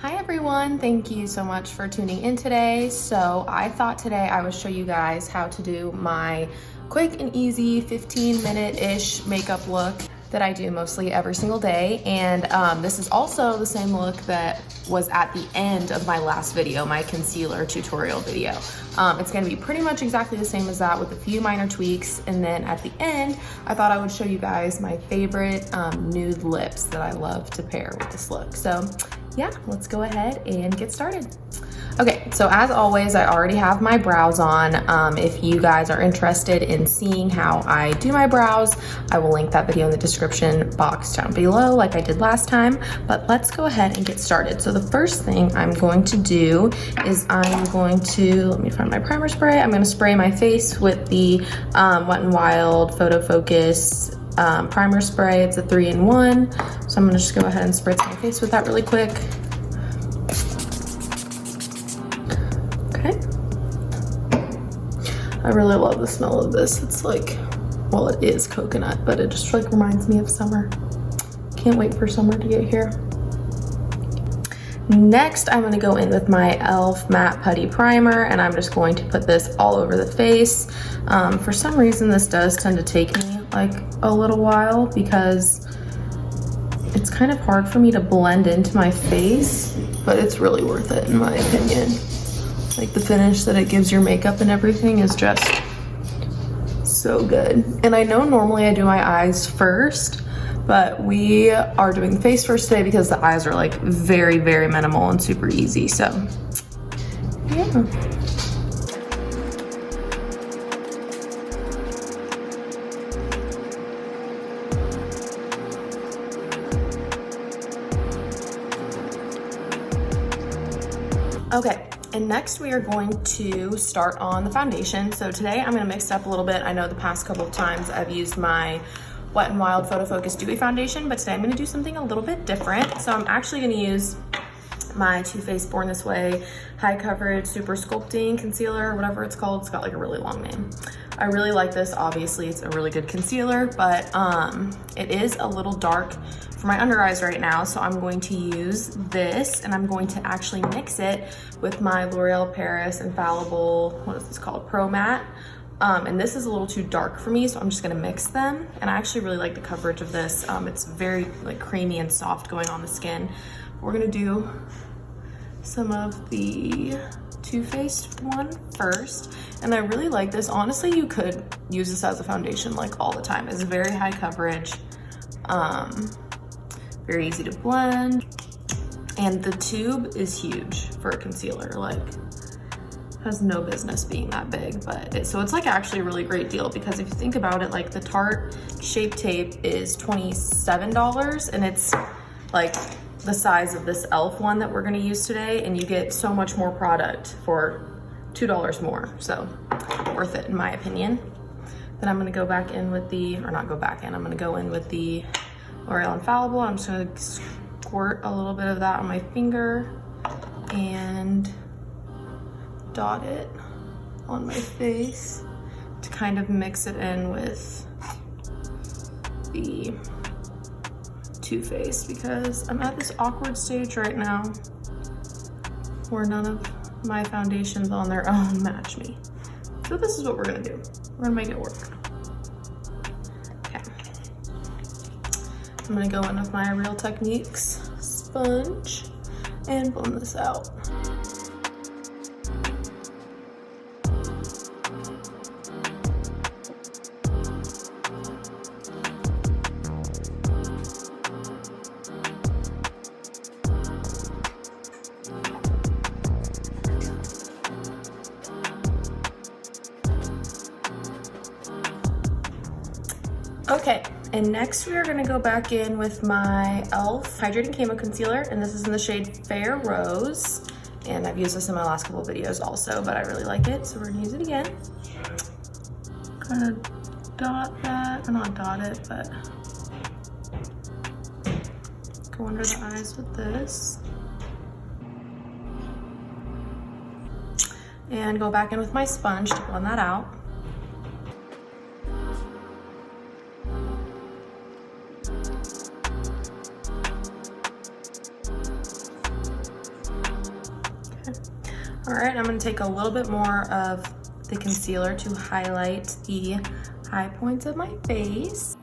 Hi everyone, thank you so much for tuning in today. So I thought today I would show you guys how to do my quick and easy 15-minute-ish makeup look that I do mostly every single day. And this is also the same look that was at the end of my last video, my concealer tutorial video. It's gonna be pretty much exactly the same as that with a few minor tweaks. And then at the end, I thought I would show you guys my favorite nude lips that I love to pair with this look. So yeah, let's go ahead and get started. Okay, so as always, I already have my brows on. If you guys are interested in seeing how I do my brows, I will link that video in the description box down below like I did last time, but let's go ahead and get started. So the first thing I'm going to do is I'm going to, let me find my primer spray. I'm gonna spray my face with the Wet n Wild Photo Focus primer spray. It's a 3-in-1. So I'm gonna just go ahead and spritz my face with that really quick. Okay. I really love the smell of this. It's like, well, it is coconut, but it just like reminds me of summer. Can't wait for summer to get here. Next, I'm gonna go in with my e.l.f. Matte Putty Primer, and I'm just going to put this all over the face. For some reason, this does tend to take me like a little while because it's kind of hard for me to blend into my face, but it's really worth it in my opinion. Like the finish that it gives your makeup and everything is just so good. And I know normally I do my eyes first, but we are doing the face first today because the eyes are like very, very minimal and super easy. So yeah. Okay, and next we are going to start on the foundation. So today I'm gonna mix it up a little bit. I know the past couple of times I've used my Wet n Wild Photo Focus Dewy Foundation, but today I'm gonna do something a little bit different. So I'm actually gonna use my Too Faced Born This Way High Coverage Super Sculpting Concealer, whatever it's called. It's got like a really long name. I really like this. Obviously, it's a really good concealer, but it is a little dark for my under eyes right now. So I'm going to use this and I'm going to actually mix it with my L'Oreal Paris Infallible, what is this called? Pro Matte. And this is a little too dark for me, so I'm just gonna mix them. And I actually really like the coverage of this. It's very like creamy and soft going on the skin. We're gonna do some of the Too Faced one first. And I really like this. Honestly, you could use this as a foundation like all the time. It's very high coverage, very easy to blend. And the tube is huge for a concealer. Like, has no business being that big, but so it's like actually a really great deal because if you think about it, like the Tarte Shape Tape is $27 and it's like the size of this e.l.f. one that we're gonna use today, and you get so much more product for $2 more. So worth it in my opinion. Then I'm gonna go back in with the, or not go back in, I'm gonna go in with the L'Oreal Infallible. I'm just gonna squirt a little bit of that on my finger and dot it on my face to kind of mix it in with the Too Faced because I'm at this awkward stage right now where none of my foundations on their own match me. So this is what we're gonna do. We're gonna make it work. Okay. I'm gonna go in with my Real Techniques sponge and blend this out. Okay, and next we are gonna go back in with my e.l.f. Hydrating Camo Concealer, and this is in the shade Fair Rose. And I've used this in my last couple of videos also, but I really like it, so we're gonna use it again. Gonna dot that, or not dot it, but go under the eyes with this. And go back in with my sponge to blend that out. All right, I'm gonna take a little bit more of the concealer to highlight the high points of my face.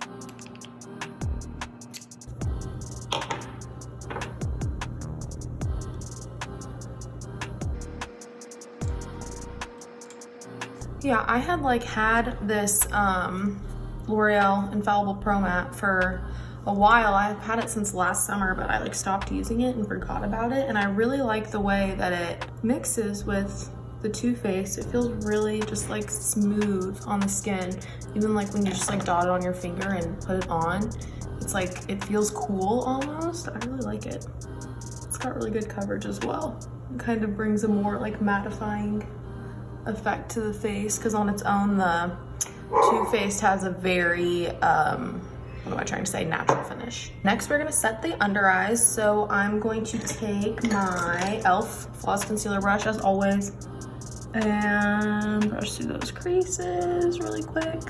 Yeah, I had had this L'Oreal Infallible Pro Matte for a while. I've had it since last summer, but I stopped using it and forgot about it. And I really like the way that it mixes with the Too Faced. It feels really just smooth on the skin. Even when you just dot it on your finger and put it on, it's it feels cool almost. I really like it. It's got really good coverage as well. It kind of brings a more mattifying effect to the face, because on its own the Too Faced has a very what am I trying to say, natural finish. Next we're gonna set the under eyes, so I'm going to take my e.l.f. Floss Concealer brush as always and brush through those creases really quick,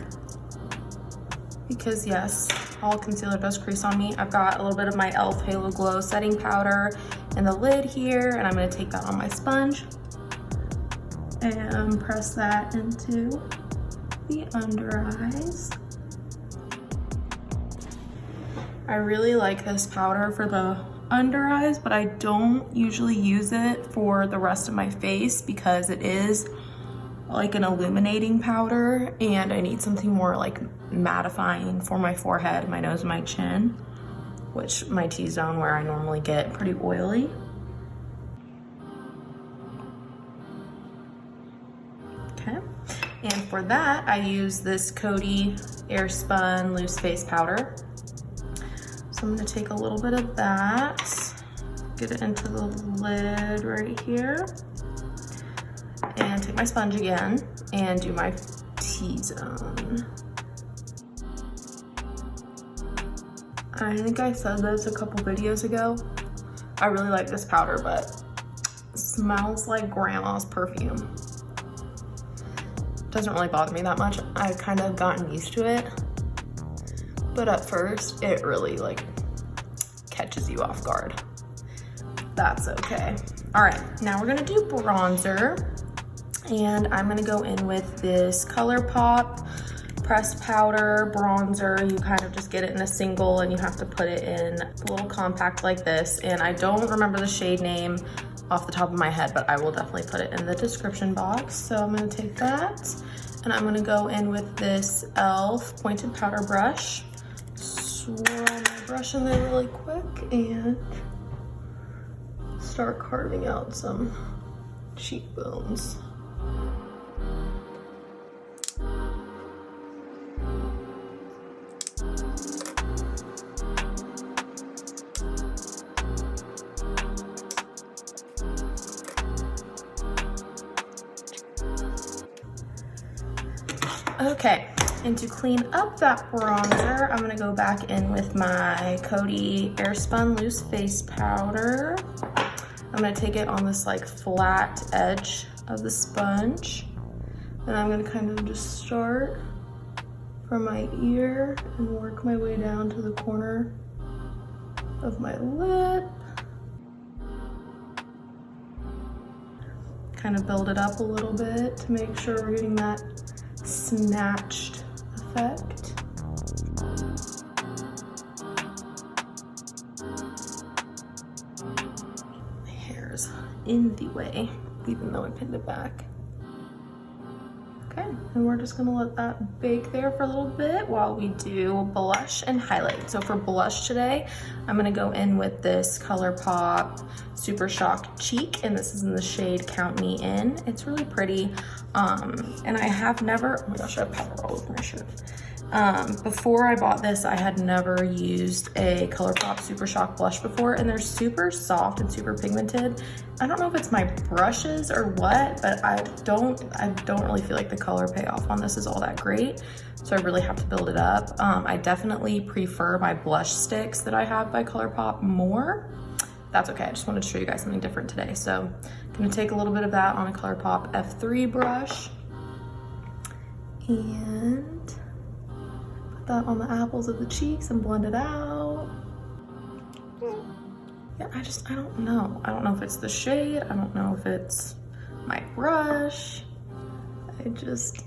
because yes, all concealer does crease on me. I've got a little bit of my e.l.f. Halo Glow setting powder in the lid here, and I'm gonna take that on my sponge and press that into the under eyes. I really like this powder for the under eyes, but I don't usually use it for the rest of my face because it is an illuminating powder, and I need something more mattifying for my forehead, my nose, and my chin, which my T-zone where I normally get pretty oily. Okay, and for that I use this Coty Airspun Loose Face Powder. So I'm gonna take a little bit of that, get it into the lid right here, and take my sponge again and do my T-zone. I think I said this a couple videos ago. I really like this powder, but it smells like grandma's perfume. Doesn't really bother me that much. I've kind of gotten used to it, but at first it really catches you off guard. That's okay. All right, now we're gonna do bronzer, and I'm gonna go in with this Colourpop pressed powder bronzer. You kind of just get it in a single and you have to put it in a little compact like this, and I don't remember the shade name off the top of my head, but I will definitely put it in the description box. So I'm gonna take that and I'm gonna go in with this e.l.f. pointed powder brush, swirl my brush in there really quick and start carving out some cheekbones. Okay, and to clean up that bronzer, I'm gonna go back in with my Coty Airspun Loose Face Powder. I'm gonna take it on this flat edge of the sponge, and I'm gonna kind of just start from my ear and work my way down to the corner of my lip. Kind of build it up a little bit to make sure we're getting that snatched effect. My hair's in the way, even though I pinned it back. Okay, and we're just gonna let that bake there for a little bit while we do blush and highlight. So for blush today, I'm gonna go in with this Colourpop Super Shock Cheek, and this is in the shade Count Me In. It's really pretty, and I have never, oh my gosh, I have powder all over my shirt. Before I bought this, I had never used a Colourpop Super Shock blush before, and they're super soft and super pigmented. I don't know if it's my brushes or what, but I don't really feel like the color payoff on this is all that great. So I really have to build it up. I definitely prefer my blush sticks that I have by Colourpop more. That's okay, I just wanted to show you guys something different today. So I'm gonna take a little bit of that on a Colourpop F3 brush and put that on the apples of the cheeks and blend it out. yeah, I don't know. I don't know if it's the shade. I don't know if it's my brush. I just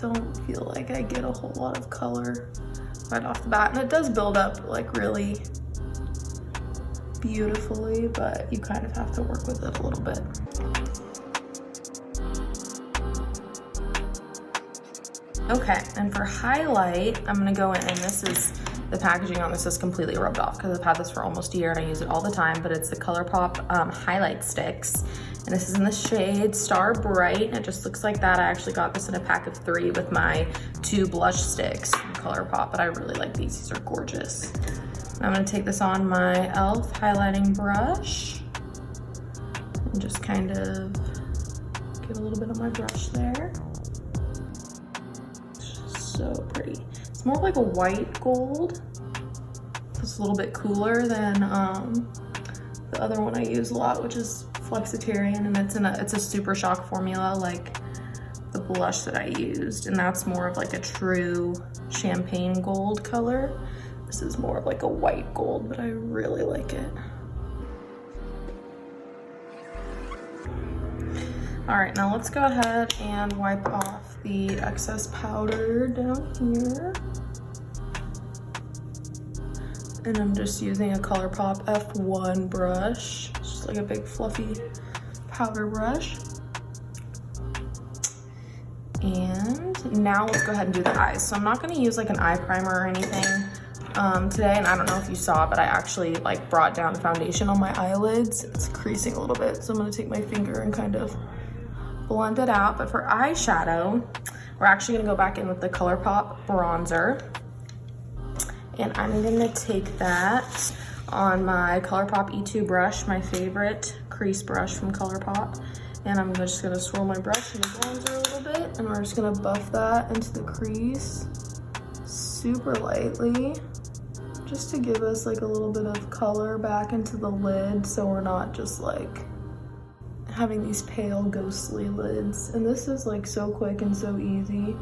don't feel like I get a whole lot of color right off the bat. And it does build up like really beautifully, but you kind of have to work with it a little bit. Okay, and for highlight, I'm gonna go in, and this is, the packaging on this is completely rubbed off because I've had this for almost a year and I use it all the time, but it's the Colourpop highlight sticks. And this is in the shade Star Bright, and it just looks like that. I actually got this in a pack of 3 with my 2 blush sticks from Colourpop, but I really like these. These are gorgeous. And I'm gonna take this on my e.l.f. highlighting brush and just kind of get a little bit of my brush there. So pretty. It's more like a white gold. It's a little bit cooler than the other one I use a lot, which is Flexitarian, and it's a Super Shock formula like the blush that I used, and that's more of like a true champagne gold color. This is more of like a white gold, but I really like it. All right, now let's go ahead and wipe off the excess powder down here. And I'm just using a Colourpop F1 brush. It's just like a big fluffy powder brush. And now let's go ahead and do the eyes. So I'm not gonna use like an eye primer or anything today, and I don't know if you saw, but I actually like brought down the foundation on my eyelids. It's creasing a little bit, so I'm gonna take my finger and kind of blend it out. But for eyeshadow, we're actually gonna go back in with the Colourpop bronzer. And I'm gonna take that on my Colourpop E2 brush, my favorite crease brush from Colourpop. And I'm just gonna swirl my brush in the bronzer a little bit, and we're just gonna buff that into the crease super lightly, just to give us like a little bit of color back into the lid, so we're not just like having these pale ghostly lids. And this is like so quick and so easy.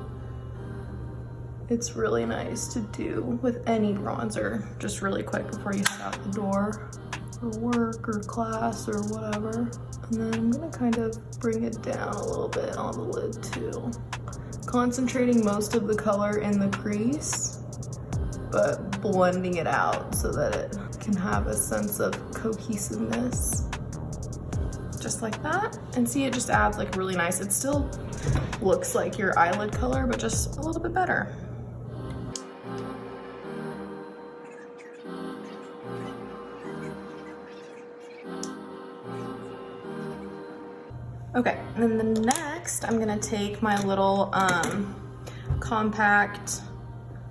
It's really nice to do with any bronzer, just really quick before you head out the door for work or class or whatever. And then I'm gonna kind of bring it down a little bit on the lid too. Concentrating most of the color in the crease, but blending it out so that it can have a sense of cohesiveness. Just like that. And see, it just adds like really nice, it still looks like your eyelid color, but just a little bit better. Okay, and then the next, I'm gonna take my little compact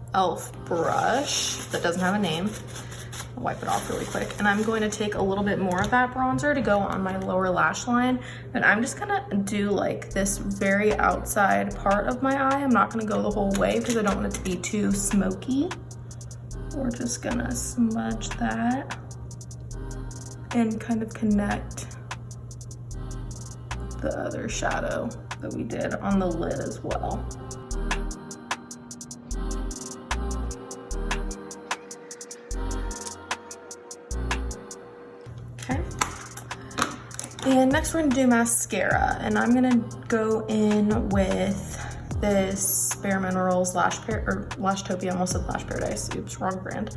e.l.f. brush that doesn't have a name. I'll wipe it off really quick. And I'm going to take a little bit more of that bronzer to go on my lower lash line. And I'm just gonna do like this very outside part of my eye. I'm not gonna go the whole way because I don't want it to be too smoky. We're just gonna smudge that and kind of connect the other shadow that we did on the lid as well. Okay. And next we're gonna do mascara, and I'm gonna go in with this BareMinerals Lashtopia, almost said Lash Paradise, oops, wrong brand.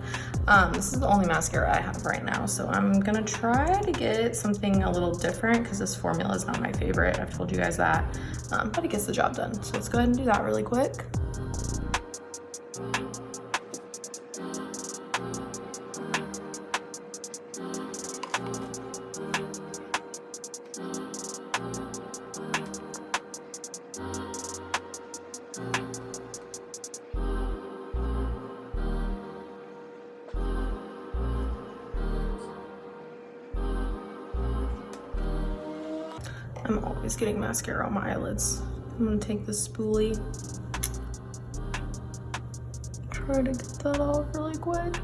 This is the only mascara I have right now, so I'm gonna try to get something a little different because this formula is not my favorite. I've told you guys that, but it gets the job done. So let's go ahead and do that really quick. I'm always getting mascara on my eyelids. I'm gonna take this spoolie, try to get that off really quick.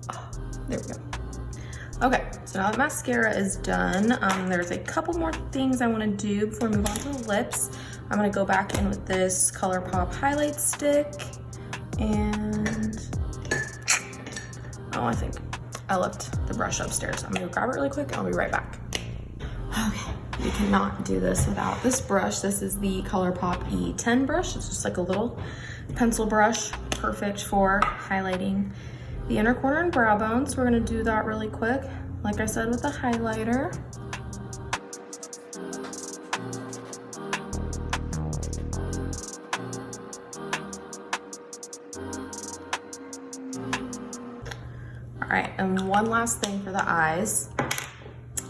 Oh, there we go. Okay, so now that mascara is done, there's a couple more things I wanna do before we move on to the lips. I'm gonna go back in with this Colourpop highlight stick, and I think I left the brush upstairs. I'm gonna grab it really quick and I'll be right back. Okay, you cannot do this without this brush. This is the Colourpop E10 brush. It's just like a little pencil brush, perfect for highlighting the inner corner and brow bone. So we're gonna do that really quick, like I said, with a highlighter. All right, and one last thing for the eyes.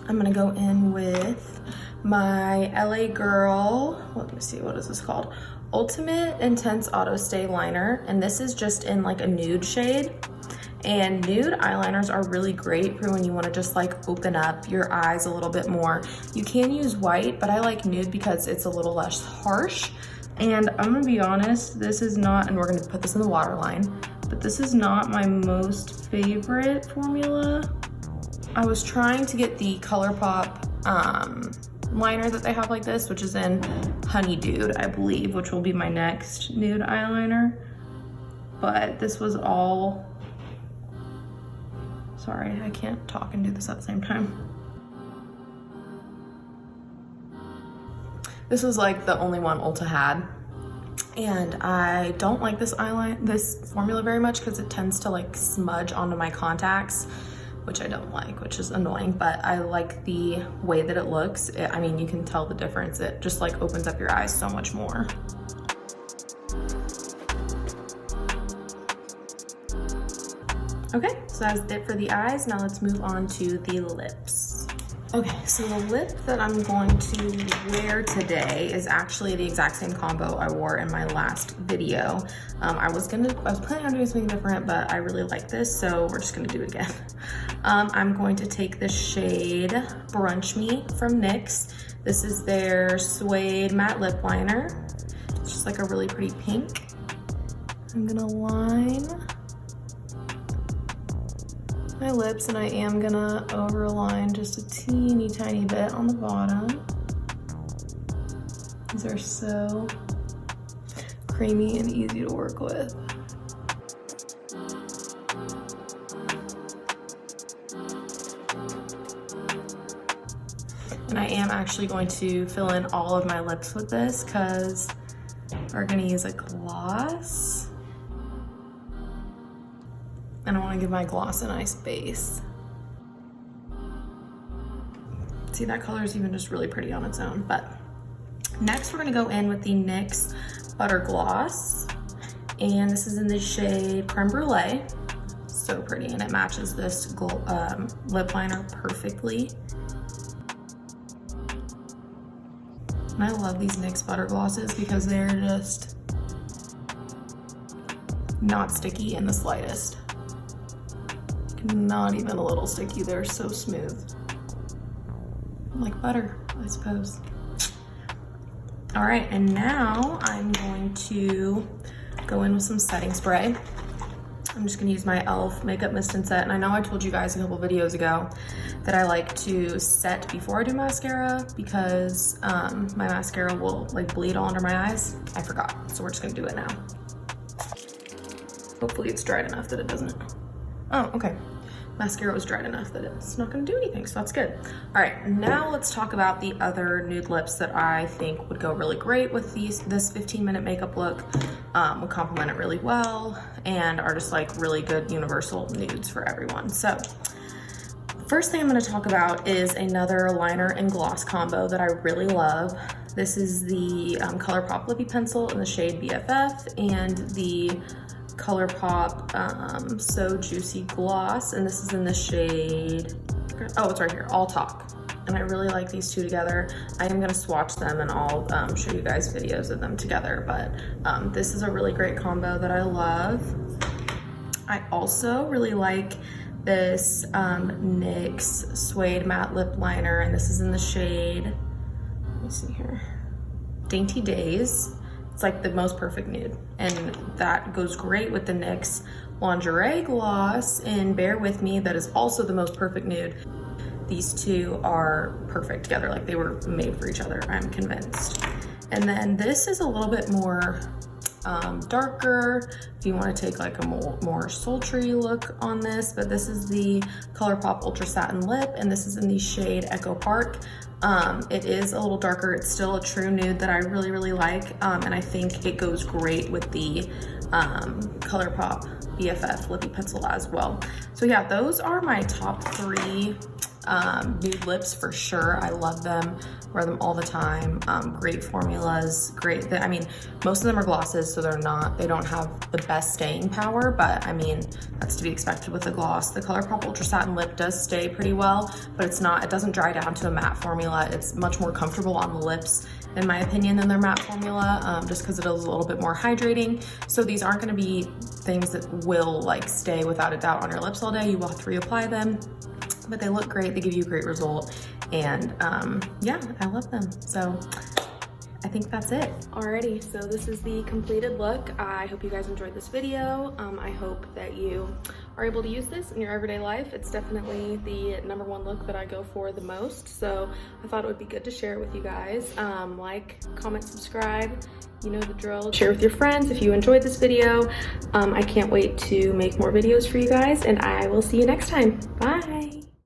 I'm gonna go in with my LA Girl, let me see, what is this called? Ultimate Intense Auto Stay Liner, and this is just in like a nude shade. And nude eyeliners are really great for when you wanna just like open up your eyes a little bit more. You can use white, but I like nude because it's a little less harsh. And I'm gonna be honest, this is not, and we're gonna put this in the waterline, but this is not my most favorite formula. I was trying to get the Colourpop liner that they have like this, which is in Honey Dude, I believe, which will be my next nude eyeliner. But this was all, sorry, I can't talk and do this at the same time. This was like the only one Ulta had. And I don't like this formula very much because it tends to like smudge onto my contacts, which I don't like, which is annoying, but I like the way that it looks. I mean, you can tell the difference. It just like opens up your eyes so much more. Okay, so that's it for the eyes. Now let's move on to the lips. Okay, so the lip that I'm going to wear today is actually the exact same combo I wore in my last video. I was planning on doing something different, but I really like this, so we're just gonna do it again. I'm going to take the shade Brunch Me from NYX. This is their Suede Matte Lip Liner. It's just like a really pretty pink. I'm gonna line my lips, and I am gonna overline just a teeny tiny bit on the bottom. These are so creamy and easy to work with. And I am actually going to fill in all of my lips with this because we're gonna use a gloss. And I want to give my gloss a nice base. See, that color is even just really pretty on its own. But next we're going to go in with the NYX Butter Gloss. And this is in the shade Creme Brulee. So pretty, and it matches this lip liner perfectly. And I love these NYX Butter Glosses because they're just not sticky in the slightest. Not even a little sticky, they're so smooth. Like butter, I suppose. All right, and now I'm going to go in with some setting spray. I'm just gonna use my e.l.f. Makeup Mist and Set, and I know I told you guys a couple videos ago that I like to set before I do mascara because my mascara will like bleed all under my eyes. I forgot, so we're just gonna do it now. Hopefully it's dried enough that it doesn't. Oh, okay. Mascara was dried enough that it's not gonna do anything, so that's good. All right, now let's talk about the other nude lips that I think would go really great with this 15-minute makeup look, would complement it really well, and are just like really good universal nudes for everyone. So, first thing I'm gonna talk about is another liner and gloss combo that I really love. This is the Colourpop Lippy Pencil in the shade BFF and the Colourpop So Juicy Gloss, and this is in the shade, oh, it's right here, All Talk. And I really like these two together. I am gonna swatch them and I'll show you guys videos of them together, but this is a really great combo that I love. I also really like this NYX Suede Matte Lip Liner, and this is in the shade, let me see here, Dainty Days. It's like the most perfect nude, and that goes great with the NYX Lingerie Gloss in Bear With Me that is also the most perfect nude. These two are perfect together, like they were made for each other, I'm convinced. And then this is a little bit more darker, if you want to take like a more sultry look on this. But this is the Colourpop Ultra Satin Lip, and this is in the shade Echo Park. It is a little darker. It's still a true nude that I really, really like, and I think it goes great with the Colourpop BFF Lippy Pencil as well. So yeah, those are my top 3 nude lips for sure. I love them, wear them all the time. Great formulas, great. I mean, most of them are glosses, so they don't have the best staying power, but I mean, that's to be expected with a gloss. The Colourpop Ultra Satin Lip does stay pretty well, but it doesn't dry down to a matte formula. It's much more comfortable on the lips, in my opinion, than their matte formula, just because it is a little bit more hydrating. So these aren't gonna be things that will like stay without a doubt on your lips all day. You will have to reapply them, but they look great, they give you a great result, and yeah, I love them. So I think that's it. Alrighty, so this is the completed look. I hope you guys enjoyed this video. I hope that you are able to use this in your everyday life. It's definitely the #1 look that I go for the most, so I thought it would be good to share it with you guys. Like, comment, subscribe, you know the drill. Share with your friends if you enjoyed this video. I can't wait to make more videos for you guys, and I will see you next time. Bye.